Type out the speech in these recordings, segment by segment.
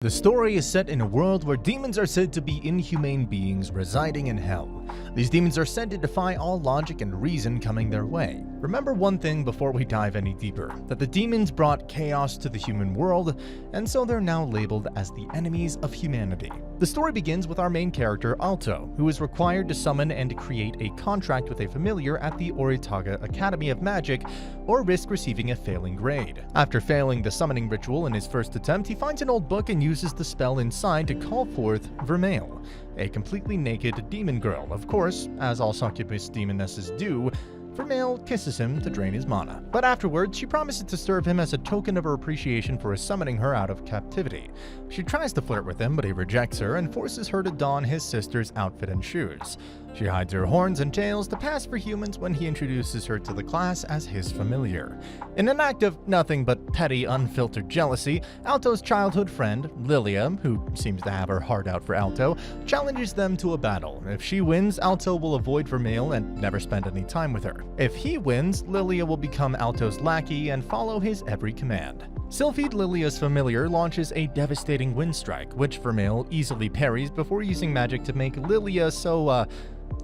The story is set in a world where demons are said to be inhumane beings residing in hell. These demons are said to defy all logic and reason coming their way. Remember one thing before we dive any deeper, that the demons brought chaos to the human world, and so they're now labeled as the enemies of humanity. The story begins with our main character, Alto, who is required to summon and create a contract with a familiar at the Oritaga Academy of Magic, or risk receiving a failing grade. After failing the summoning ritual in his first attempt, he finds an old book and uses the spell inside to call forth Vermeil, a completely naked demon girl. Of course, as all succubus demonesses do, Vermeil kisses him to drain his mana. But afterwards, she promises to serve him as a token of her appreciation for summoning her out of captivity. She tries to flirt with him, but he rejects her and forces her to don his sister's outfit and shoes. She hides her horns and tails to pass for humans when he introduces her to the class as his familiar. In an act of nothing but petty, unfiltered jealousy, Alto's childhood friend, Lilia, who seems to have her heart out for Alto, challenges them to a battle. If she wins, Alto will avoid Vermeil and never spend any time with her. If he wins, Lilia will become Alto's lackey and follow his every command. Sylphid, Lilia's familiar, launches a devastating wind strike, which Vermeil easily parries before using magic to make Lilia so,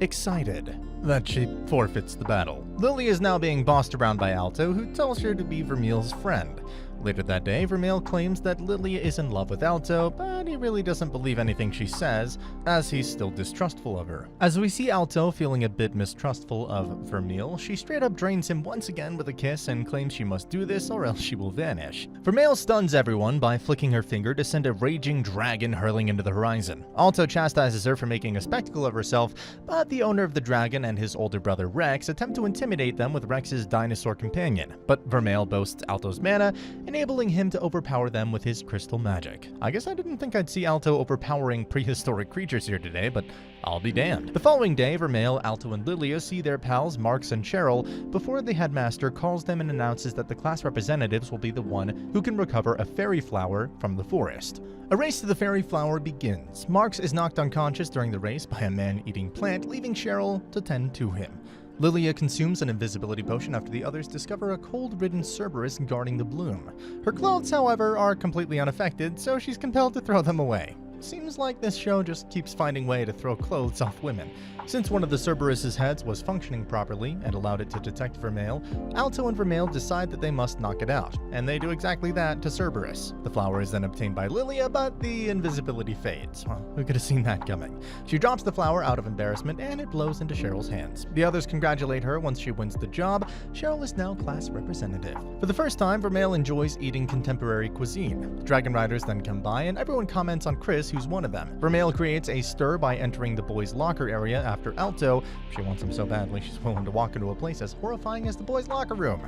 excited that she forfeits the battle. Lilia is now being bossed around by Alto, who tells her to be Vermeil's friend. Later that day, Vermeil claims that Lilia is in love with Alto, but he really doesn't believe anything she says, as he's still distrustful of her. As we see Alto feeling a bit mistrustful of Vermeil, she straight up drains him once again with a kiss and claims she must do this or else she will vanish. Vermeil stuns everyone by flicking her finger to send a raging dragon hurling into the horizon. Alto chastises her for making a spectacle of herself, but the owner of the dragon and his older brother Rex attempt to intimidate them with Rex's dinosaur companion, but Vermeil boasts Alto's mana, enabling him to overpower them with his crystal magic. I guess I didn't think I'd see Alto overpowering prehistoric creatures here today, but I'll be damned. The following day, Vermeil, Alto, and Lilia see their pals Marx and Cheryl before the headmaster calls them and announces that the class representatives will be the one who can recover a fairy flower from the forest. A race to the fairy flower begins. Marx is knocked unconscious during the race by a man-eating plant, leaving Cheryl to tend to him. Lilia consumes an invisibility potion after the others discover a cold-ridden Cerberus guarding the bloom. Her clothes, however, are completely unaffected, so she's compelled to throw them away. Seems like this show just keeps finding a way to throw clothes off women. Since one of the Cerberus's heads was functioning properly and allowed it to detect Vermeil, Alto and Vermeil decide that they must knock it out, and they do exactly that to Cerberus. The flower is then obtained by Lilia, but the invisibility fades. Well, who could have seen that coming? She drops the flower out of embarrassment, and it blows into Cheryl's hands. The others congratulate her once she wins the job. Cheryl is now class representative. For the first time, Vermeil enjoys eating contemporary cuisine. The Dragon Riders then come by, and everyone comments on Chris, who's one of them. Vermeil creates a stir by entering the boys' locker area after Alto. She wants him so badly she's willing to walk into a place as horrifying as the boys' locker room.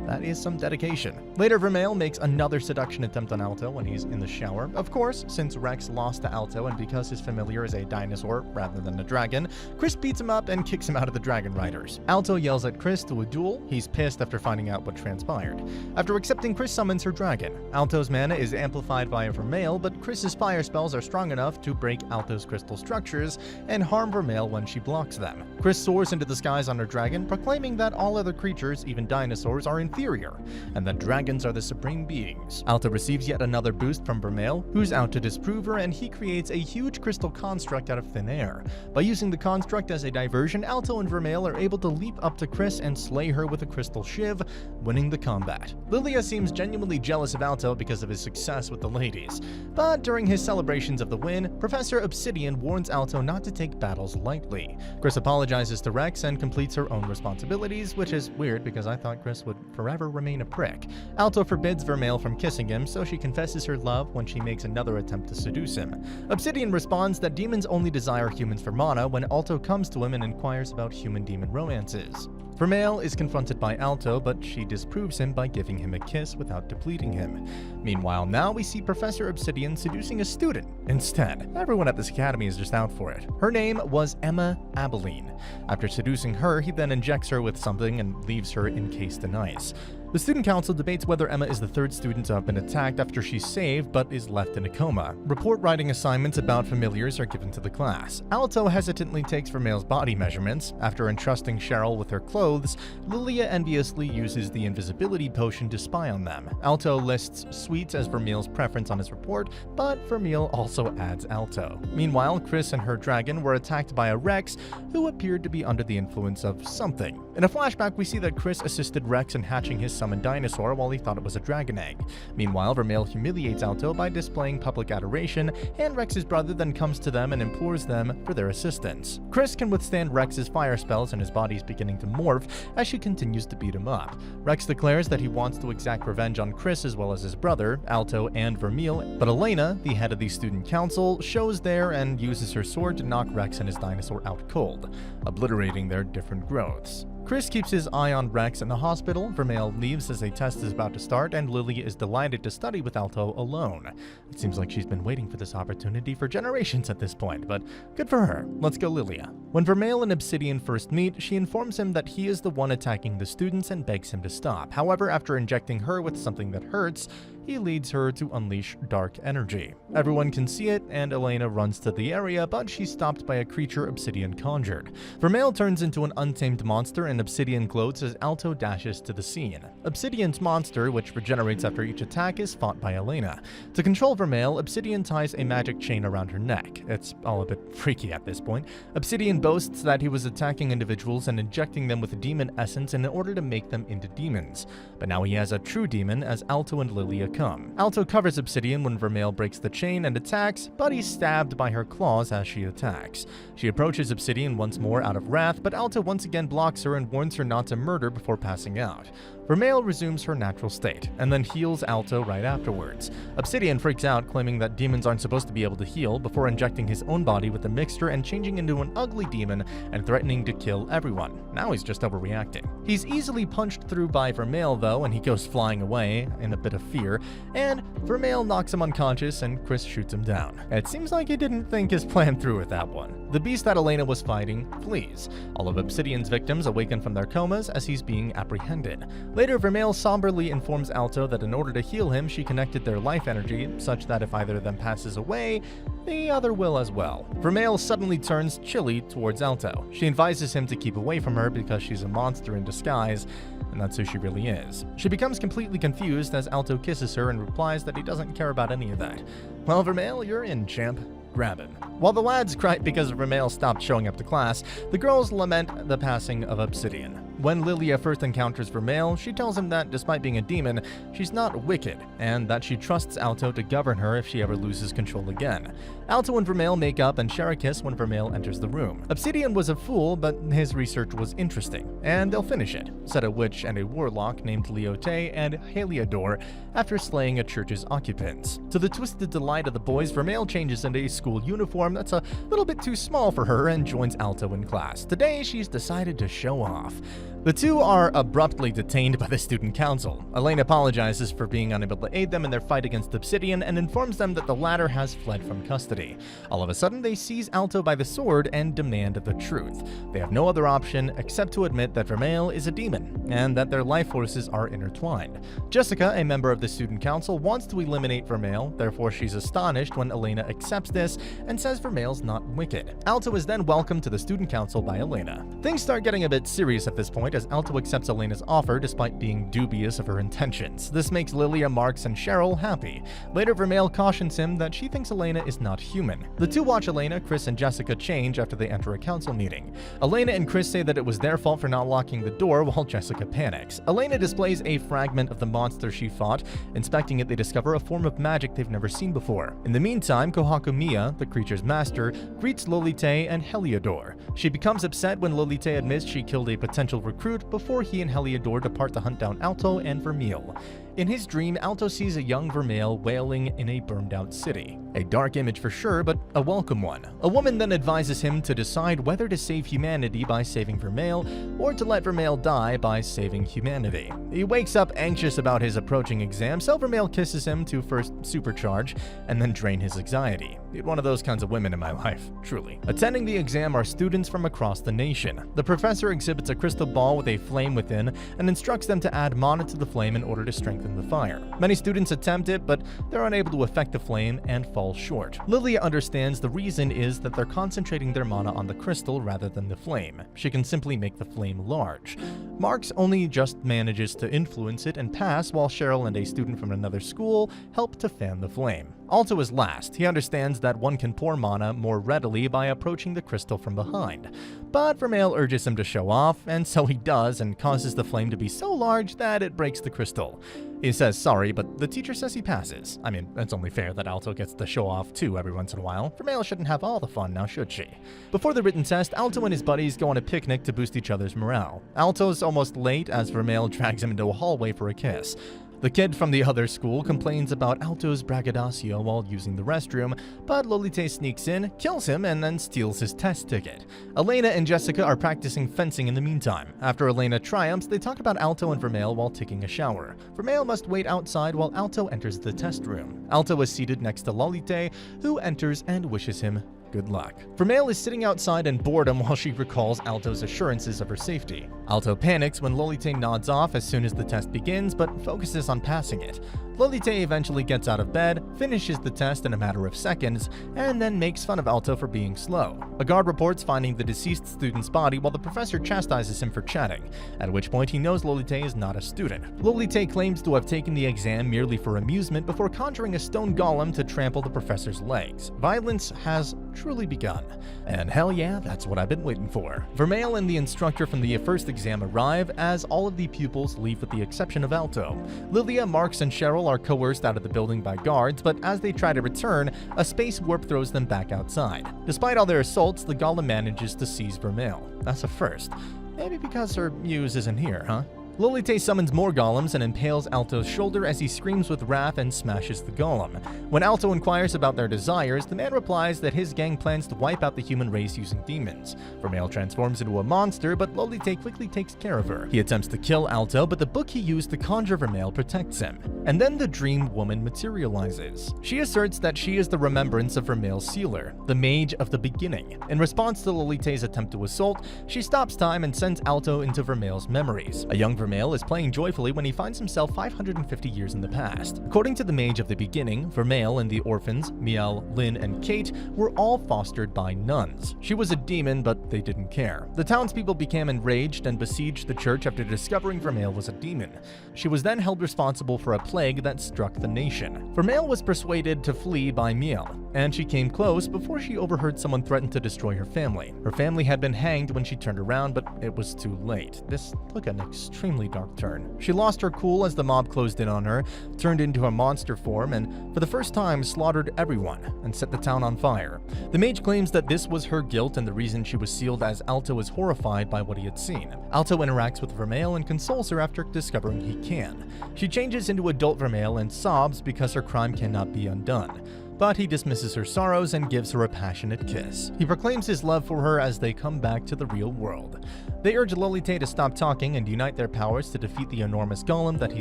That is some dedication. Later, Vermeil makes another seduction attempt on Alto when he's in the shower. Of course, since Rex lost to Alto and because his familiar is a dinosaur rather than a dragon, Chris beats him up and kicks him out of the Dragon Riders. Alto yells at Chris to a duel. He's pissed after finding out what transpired. After accepting, Chris summons her dragon. Alto's mana is amplified by Vermeil, but Chris's fire spells are strong enough to break Alto's crystal structures and harm Vermeil when she blocks them. Chris soars into the skies on her dragon, proclaiming that all other creatures, even dinosaurs, are inferior, and that dragons are the supreme beings. Alto receives yet another boost from Vermeil, who's out to disprove her, and he creates a huge crystal construct out of thin air. By using the construct as a diversion, Alto and Vermeil are able to leap up to Chris and slay her with a crystal shiv, winning the combat. Lilia seems genuinely jealous of Alto because of his success with the ladies, but during his celebrations of the win, Professor Obsidian warns Alto not to take battles lightly. Chris apologizes to Rex and completes her own responsibilities, which is weird because I thought Chris would forever remain a prick. Alto forbids Vermeil from kissing him, so she confesses her love when she makes another attempt to seduce him. Obsidian responds that demons only desire humans for mana when Alto comes to him and inquires about human-demon romances. Vermeil is confronted by Alto, but she disproves him by giving him a kiss without depleting him. Meanwhile, now we see Professor Obsidian seducing a student instead. Everyone at this academy is just out for it. Her name was Emma Abilene. After seducing her, he then injects her with something and leaves her encased in ice. The student council debates whether Emma is the third student to have been attacked after she's saved but is left in a coma. Report writing assignments about familiars are given to the class. Alto hesitantly takes Vermeil's body measurements. After entrusting Cheryl with her clothes, Lilia enviously uses the invisibility potion to spy on them. Alto lists sweets as Vermeil's preference on his report, but Vermeil also adds Alto. Meanwhile, Chris and her dragon were attacked by a Rex who appeared to be under the influence of something. In a flashback, we see that Chris assisted Rex in hatching his summoned dinosaur while he thought it was a dragon egg. Meanwhile, Vermeil humiliates Alto by displaying public adoration, and Rex's brother then comes to them and implores them for their assistance. Chris can withstand Rex's fire spells and his body is beginning to morph as she continues to beat him up. Rex declares that he wants to exact revenge on Chris as well as his brother, Alto and Vermeil, but Elena, the head of the student council, shows there and uses her sword to knock Rex and his dinosaur out cold, obliterating their different growths. Chris keeps his eye on Rex in the hospital. Vermeil leaves as a test is about to start, and Lily is delighted to study with Alto alone. It seems like she's been waiting for this opportunity for generations at this point, but good for her. Let's go Lilia. When Vermeil and Obsidian first meet, she informs him that he is the one attacking the students and begs him to stop. However, after injecting her with something that hurts, he leads her to unleash dark energy. Everyone can see it, and Elena runs to the area, but she's stopped by a creature Obsidian conjured. Vermeil turns into an untamed monster, and Obsidian gloats as Alto dashes to the scene. Obsidian's monster, which regenerates after each attack, is fought by Elena. To control Vermeil, Obsidian ties a magic chain around her neck. It's all a bit freaky at this point. Obsidian boasts that he was attacking individuals and injecting them with demon essence in order to make them into demons. But now he has a true demon as Alto and Lilia come. Alto covers Obsidian when Vermeil breaks the chain and attacks, but he's stabbed by her claws as she attacks. She approaches Obsidian once more out of wrath, but Alto once again blocks her and warns her not to murder before passing out. Vermeil resumes her natural state, and then heals Alto right afterwards. Obsidian freaks out, claiming that demons aren't supposed to be able to heal, before injecting his own body with the mixture and changing into an ugly demon and threatening to kill everyone. Now he's just overreacting. He's easily punched through by Vermeil though, and he goes flying away in a bit of fear, and Vermeil knocks him unconscious and Chris shoots him down. It seems like he didn't think his plan through with that one. The beast that Elena was fighting flees. All of Obsidian's victims awaken from their comas as he's being apprehended. Later, Vermeil somberly informs Alto that in order to heal him, she connected their life energy such that if either of them passes away, the other will as well. Vermeil suddenly turns chilly towards Alto. She advises him to keep away from her because she's a monster in disguise, and that's who she really is. She becomes completely confused as Alto kisses her and replies that he doesn't care about any of that. Well, Vermeil, you're in, champ. Grab him. While the lads cry because Vermeil stopped showing up to class, the girls lament the passing of Obsidian. When Lilia first encounters Vermeil, she tells him that despite being a demon, she's not wicked, and that she trusts Alto to govern her if she ever loses control again. Alto and Vermeil make up and share a kiss when Vermeil enters the room. Obsidian was a fool, but his research was interesting, and they'll finish it, said a witch and a warlock named Leote and Heliodor after slaying a church's occupants. To the twisted delight of the boys, Vermeil changes into a school uniform that's a little bit too small for her and joins Alto in class. Today, she's decided to show off. The two are abruptly detained by the student council. Elaine apologizes for being unable to aid them in their fight against Obsidian and informs them that the latter has fled from custody. All of a sudden, they seize Alto by the sword and demand the truth. They have no other option except to admit that Vermeil is a demon and that their life forces are intertwined. Jessica, a member of the student council, wants to eliminate Vermeil, therefore she's astonished when Elena accepts this and says Vermeil's not wicked. Alto is then welcomed to the student council by Elena. Things start getting a bit serious at this point as Alto accepts Elena's offer despite being dubious of her intentions. This makes Lilia, Marks, and Cheryl happy. Later, Vermeil cautions him that she thinks Elena is not human. The two watch Elena, Chris, and Jessica change after they enter a council meeting. Elena and Chris say that it was their fault for not locking the door while Jessica panics. Elena displays a fragment of the monster she fought. Inspecting it, they discover a form of magic they've never seen before. In the meantime, Kohakumiya, the creature's master, greets Lolite and Heliodor. She becomes upset when Lolite admits she killed a potential recruit before he and Heliodor depart to hunt down Alto and Vermeil. In his dream, Alto sees a young Vermeil wailing in a burned-out city. A dark image for sure, but a welcome one. A woman then advises him to decide whether to save humanity by saving Vermeil, or to let Vermeil die by saving humanity. He wakes up anxious about his approaching exam, so Vermeil kisses him to first supercharge, and then drain his anxiety. Need one of those kinds of women in my life, truly. Attending the exam are students from across the nation. The professor exhibits a crystal ball with a flame within, and instructs them to add mana to the flame in order to strengthen the fire. Many students attempt it, but they're unable to affect the flame and fall short. Lilia understands the reason is that they're concentrating their mana on the crystal rather than the flame. She can simply make the flame large. Marks only just manages to influence it and pass, while Cheryl and a student from another school help to fan the flame. Alto is last. He understands that one can pour mana more readily by approaching the crystal from behind. But Vermeil urges him to show off, and so he does, and causes the flame to be so large that it breaks the crystal. He says sorry, but the teacher says he passes. I mean, it's only fair that Alto gets to show off too every once in a while. Vermeil shouldn't have all the fun now, should she? Before the written test, Alto and his buddies go on a picnic to boost each other's morale. Alto's almost late as Vermeil drags him into a hallway for a kiss. The kid from the other school complains about Alto's braggadocio while using the restroom, but Lolite sneaks in, kills him, and then steals his test ticket. Elena and Jessica are practicing fencing in the meantime. After Elena triumphs, they talk about Alto and Vermeil while taking a shower. Vermeil must wait outside while Alto enters the test room. Alto is seated next to Lolite, who enters and wishes him good luck. Vermeil is sitting outside in boredom while she recalls Alto's assurances of her safety. Alto panics when Lolite nods off as soon as the test begins, but focuses on passing it. Lolite eventually gets out of bed, finishes the test in a matter of seconds, and then makes fun of Alto for being slow. A guard reports finding the deceased student's body while the professor chastises him for chatting, at which point he knows Lolite is not a student. Lolite claims to have taken the exam merely for amusement before conjuring a stone golem to trample the professor's legs. Violence has truly begun. And hell yeah, that's what I've been waiting for. Vermeil and the instructor from the first exam arrive as all of the pupils leave with the exception of Alto. Lilia, Marks, and Cheryl are coerced out of the building by guards, but as they try to return, a space warp throws them back outside. Despite all their assaults, the golem manages to seize Vermeil. That's a first. Maybe because her muse isn't here, huh? Lolite summons more golems and impales Alto's shoulder as he screams with wrath and smashes the golem. When Alto inquires about their desires, the man replies that his gang plans to wipe out the human race using demons. Vermeil transforms into a monster, but Lolite quickly takes care of her. He attempts to kill Alto, but the book he used to conjure Vermeil protects him. And then the dream woman materializes. She asserts that she is the remembrance of Vermeil's sealer, the mage of the beginning. In response to Lolite's attempt to assault, she stops time and sends Alto into Vermeil's memories. A young Vermeil is playing joyfully when he finds himself 550 years in the past. According to the Mage of the Beginning, Vermeil and the orphans, Miel, Lynn, and Kate, were all fostered by nuns. She was a demon, but they didn't care. The townspeople became enraged and besieged the church after discovering Vermeil was a demon. She was then held responsible for a plague that struck the nation. Vermeil was persuaded to flee by Miel, and she came close before she overheard someone threaten to destroy her family. Her family had been hanged when she turned around, but it was too late. This took an extremely dark turn. She lost her cool as the mob closed in on her, turned into a monster form, and for the first time slaughtered everyone and set the town on fire. The mage claims that this was her guilt and the reason she was sealed, as Alto was horrified by what he had seen. Alto interacts with Vermeil and consoles her after discovering he can. She changes into adult Vermeil and sobs because her crime cannot be undone. But he dismisses her sorrows and gives her a passionate kiss. He proclaims his love for her as they come back to the real world. They urge Lolite to stop talking and unite their powers to defeat the enormous golem that he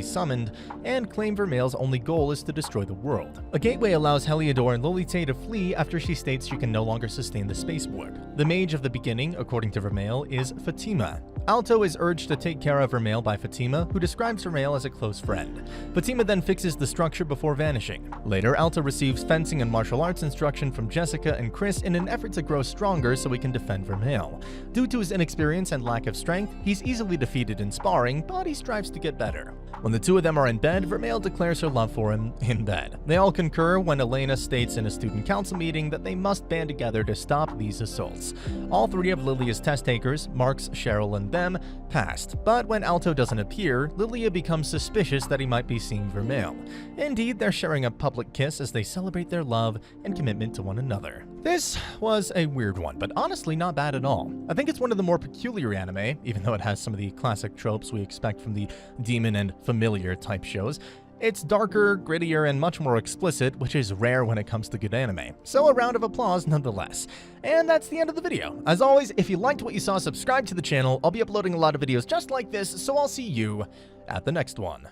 summoned, and claim Vermeil's only goal is to destroy the world. A gateway allows Heliodor and Lolite to flee after she states she can no longer sustain the space warp. The Mage of the Beginning, according to Vermeil, is Fatima. Alto is urged to take care of Vermeil by Fatima, who describes Vermeil as a close friend. Fatima then fixes the structure before vanishing. Later, Alto receives fencing and martial arts instruction from Jessica and Chris in an effort to grow stronger so he can defend Vermeil. Due to his inexperience and lack of strength, he's easily defeated in sparring, but he strives to get better. When the two of them are in bed, Vermeil declares her love for him in bed. They all concur when Elena states in a student council meeting that they must band together to stop these assaults. All three of Lilia's test takers, Marks, Cheryl, and them, passed, but when Alto doesn't appear, Lilia becomes suspicious that he might be seeing Vermeil. Indeed, they're sharing a public kiss as they celebrate their love and commitment to one another. This was a weird one, but honestly not bad at all. I think it's one of the more peculiar anime, even though it has some of the classic tropes we expect from the demon and familiar type shows. It's darker, grittier, and much more explicit, which is rare when it comes to good anime. So a round of applause nonetheless. And that's the end of the video. As always, if you liked what you saw, subscribe to the channel. I'll be uploading a lot of videos just like this, so I'll see you at the next one.